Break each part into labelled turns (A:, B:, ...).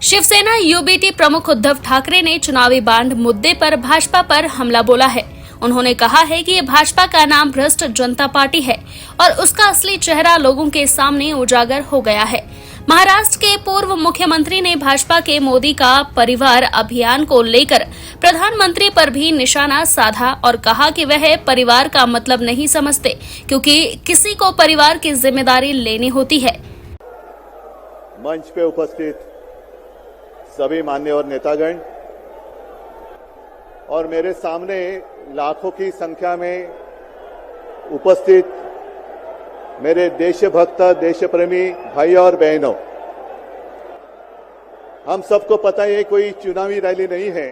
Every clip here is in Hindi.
A: शिवसेना यूबीटी प्रमुख उद्धव ठाकरे ने चुनावी बांड मुद्दे पर भाजपा पर हमला बोला है। उन्होंने कहा है कि ये भाजपा का नाम भ्रष्ट जनता पार्टी है और उसका असली चेहरा लोगों के सामने उजागर हो गया है। महाराष्ट्र के पूर्व मुख्यमंत्री ने भाजपा के मोदी का परिवार अभियान को लेकर प्रधानमंत्री पर भी निशाना साधा और कहा कि वह परिवार का मतलब नहीं समझते, क्योंकि किसी को परिवार की जिम्मेदारी लेनी होती है।
B: मंच पे उपस्थित सभी मान्यवर नेतागण और मेरे सामने लाखों की संख्या में उपस्थित मेरे देशभक्त देशप्रेमी भाई और बहनों, हम सबको पता है कोई चुनावी रैली नहीं है।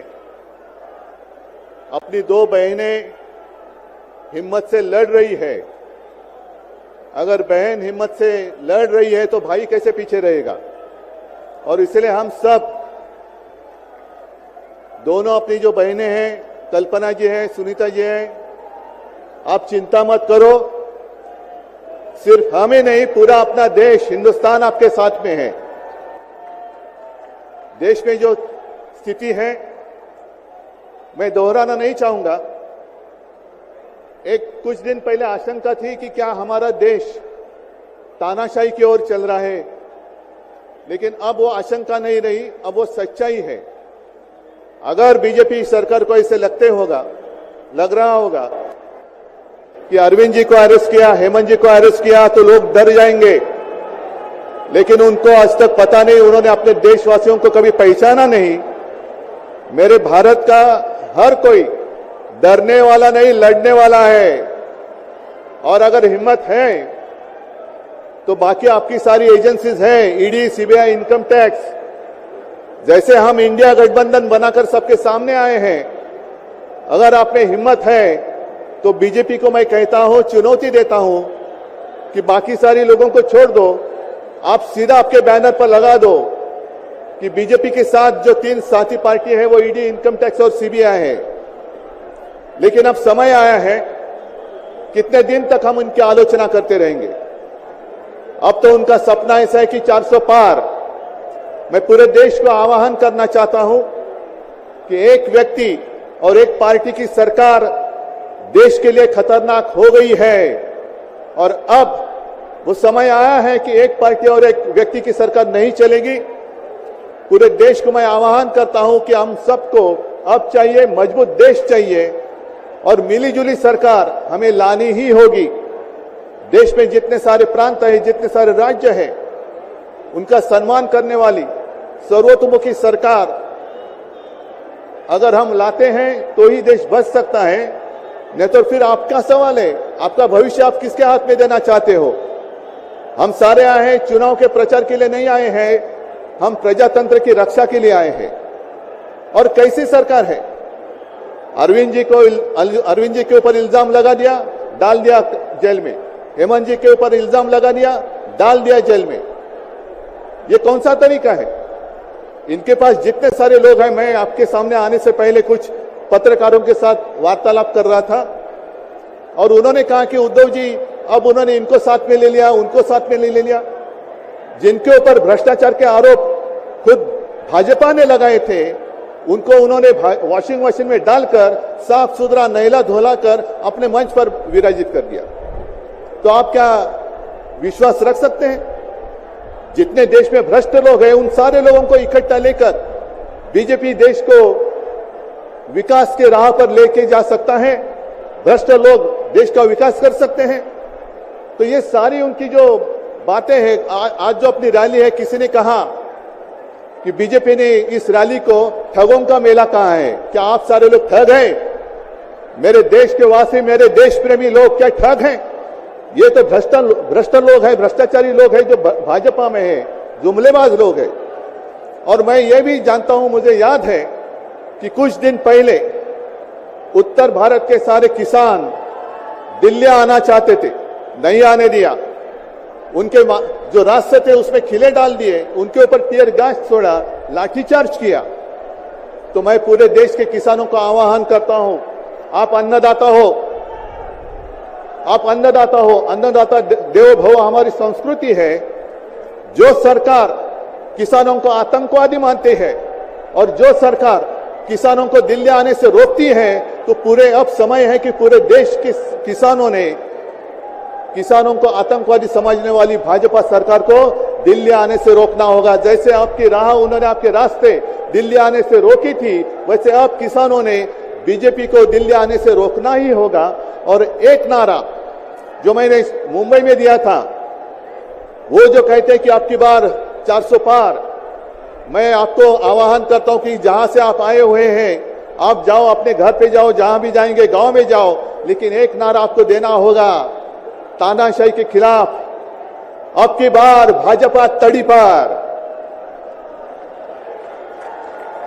B: अपनी दो बहनें हिम्मत से लड़ रही है। अगर बहन हिम्मत से लड़ रही है तो भाई कैसे पीछे रहेगा। और इसलिए हम सब दोनों अपनी जो बहनें हैं, कल्पना जी हैं, सुनीता जी हैं, आप चिंता मत करो। सिर्फ हमें नहीं, पूरा अपना देश हिंदुस्तान आपके साथ में है। देश में जो स्थिति है मैं दोहराना नहीं चाहूंगा। कुछ दिन पहले आशंका थी कि क्या हमारा देश तानाशाही की ओर चल रहा है, लेकिन अब वो आशंका नहीं रही, अब वो सच्चाई है। अगर बीजेपी सरकार को ऐसे लग रहा होगा कि अरविंद जी को अरेस्ट किया, हेमंत जी को अरेस्ट किया तो लोग डर जाएंगे, लेकिन उनको आज तक पता नहीं, उन्होंने अपने देशवासियों को कभी पहचाना नहीं। मेरे भारत का हर कोई डरने वाला नहीं, लड़ने वाला है। और अगर हिम्मत है तो बाकी आपकी सारी एजेंसीज हैं, ईडी, सीबीआई, इनकम टैक्स, जैसे हम इंडिया गठबंधन बनाकर सबके सामने आए हैं। अगर आप में हिम्मत है तो बीजेपी को मैं कहता हूं, चुनौती देता हूं कि बाकी सारी लोगों को छोड़ दो, आप सीधा आपके बैनर पर लगा दो कि बीजेपी के साथ जो 3 साथी पार्टी है वो ईडी, इनकम टैक्स और सीबीआई है। लेकिन अब समय आया है, कितने दिन तक हम उनकी आलोचना करते रहेंगे। अब तो उनका सपना ऐसा है कि 400 पार। मैं पूरे देश को आह्वान करना चाहता हूं कि एक व्यक्ति और एक पार्टी की सरकार देश के लिए खतरनाक हो गई है और अब वो समय आया है कि एक पार्टी और एक व्यक्ति की सरकार नहीं चलेगी। पूरे देश को मैं आह्वान करता हूं कि हम सबको अब चाहिए, मजबूत देश चाहिए और मिलीजुली सरकार हमें लानी ही होगी। देश में जितने सारे प्रांत हैं, जितने सारे राज्य हैं, उनका सम्मान करने वाली सर्वतोमुखी सरकार अगर हम लाते हैं तो ही देश बच सकता है, नहीं तो फिर आपका सवाल है, आपका भविष्य आप किसके हाथ में देना चाहते हो। हम सारे आए हैं चुनाव के प्रचार के लिए नहीं आए हैं, हम प्रजातंत्र की रक्षा के लिए आए हैं। और कैसी सरकार है, अरविंद जी के ऊपर इल्जाम लगा दिया, डाल दिया जेल में। हेमंत जी के ऊपर इल्जाम लगा दिया, डाल दिया जेल में। ये कौन सा तरीका है। इनके पास जितने सारे लोग हैं, मैं आपके सामने आने से पहले कुछ पत्रकारों के साथ वार्तालाप कर रहा था और उन्होंने कहा कि उद्धव जी अब उन्होंने इनको साथ में ले लिया, उनको साथ में ले लिया। जिनके ऊपर भ्रष्टाचार के आरोप खुद भाजपा ने लगाए थे, उनको उन्होंने वॉशिंग मशीन में डालकर साफ सुथरा नहला धोला कर अपने मंच पर विराजित कर दिया। तो आप क्या विश्वास रख सकते हैं। जितने देश में भ्रष्ट लोग हैं, उन सारे लोगों को इकट्ठा लेकर बीजेपी देश को विकास के राह पर लेके जा सकता है। भ्रष्ट लोग देश का विकास कर सकते हैं। तो ये सारी उनकी जो बातें हैं, आज जो अपनी रैली है, किसी ने कहा कि बीजेपी ने इस रैली को ठगों का मेला कहा है। क्या आप सारे लोग ठग हैं। मेरे देश के वासी, मेरे देश प्रेमी लोग क्या ठग हैं। ये तो भ्रष्ट लोग हैं, भ्रष्टाचारी लोग हैं जो भाजपा में है, जुमलेबाज लोग हैं। और मैं ये भी जानता हूं, मुझे याद है कि कुछ दिन पहले उत्तर भारत के सारे किसान दिल्ली आना चाहते थे, नहीं आने दिया। उनके जो रास्ते थे उसमें खिले डाल दिए, उनके ऊपर टीयर गैस छोड़ा, लाठीचार्ज किया। तो मैं पूरे देश के किसानों को आह्वान करता हूं, आप अन्नदाता हो, अन्नदाता देवो भव हमारी संस्कृति है। जो सरकार किसानों को आतंकवादी मानते हैं और जो सरकार किसानों को दिल्ली आने से रोकती है, तो पूरे अब समय है कि पूरे देश के किसानों को आतंकवादी समझने वाली भाजपा सरकार को दिल्ली आने से रोकना होगा। जैसे आपकी राह उन्होंने आपके रास्ते दिल्ली आने से रोकी थी, वैसे अब किसानों ने बीजेपी को दिल्ली आने से रोकना ही होगा। और एक नारा जो मैंने मुंबई में दिया था, वो जो कहते हैं कि आपकी बार 400 पार, मैं आपको आह्वान करता हूं कि जहां से आप आए हुए हैं, आप जाओ, अपने घर पे जाओ, जहां भी जाएंगे गांव में जाओ, लेकिन एक नारा आपको देना होगा तानाशाही के खिलाफ, अब की बार भाजपा तड़ी पार,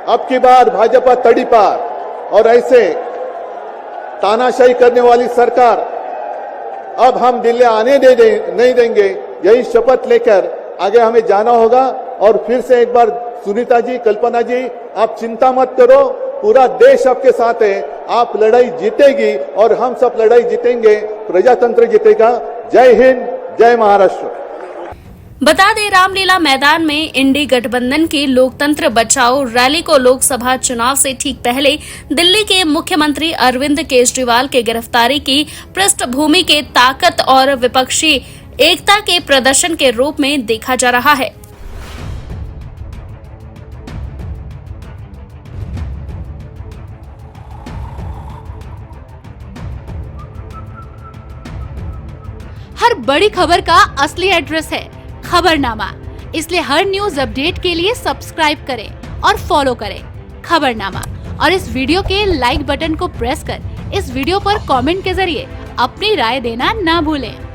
B: अब की बार भाजपा तड़ी पार। और ऐसे तानाशाही करने वाली सरकार अब हम दिल्ली आने नहीं देंगे। यही शपथ लेकर आगे हमें जाना होगा। और फिर से एक बार सुनीता जी, कल्पना जी, आप चिंता मत करो, पूरा देश आपके साथ है, आप लड़ाई जीतेगी और हम सब लड़ाई जीतेंगे, प्रजातंत्र जीतेगा। जय हिंद, जय महाराष्ट्र।
A: बता दें, रामलीला मैदान में इंडी गठबंधन की लोकतंत्र बचाओ रैली को लोकसभा चुनाव से ठीक पहले दिल्ली के मुख्यमंत्री अरविंद केजरीवाल के गिरफ्तारी की पृष्ठभूमि के ताकत और विपक्षी एकता के प्रदर्शन के रूप में देखा जा रहा है।
C: हर बड़ी खबर का असली एड्रेस है खबरनामा, इसलिए हर न्यूज अपडेट के लिए सब्सक्राइब करें और फॉलो करें खबरनामा। और इस वीडियो के लाइक बटन को प्रेस कर इस वीडियो पर कमेंट के जरिए अपनी राय देना ना भूलें।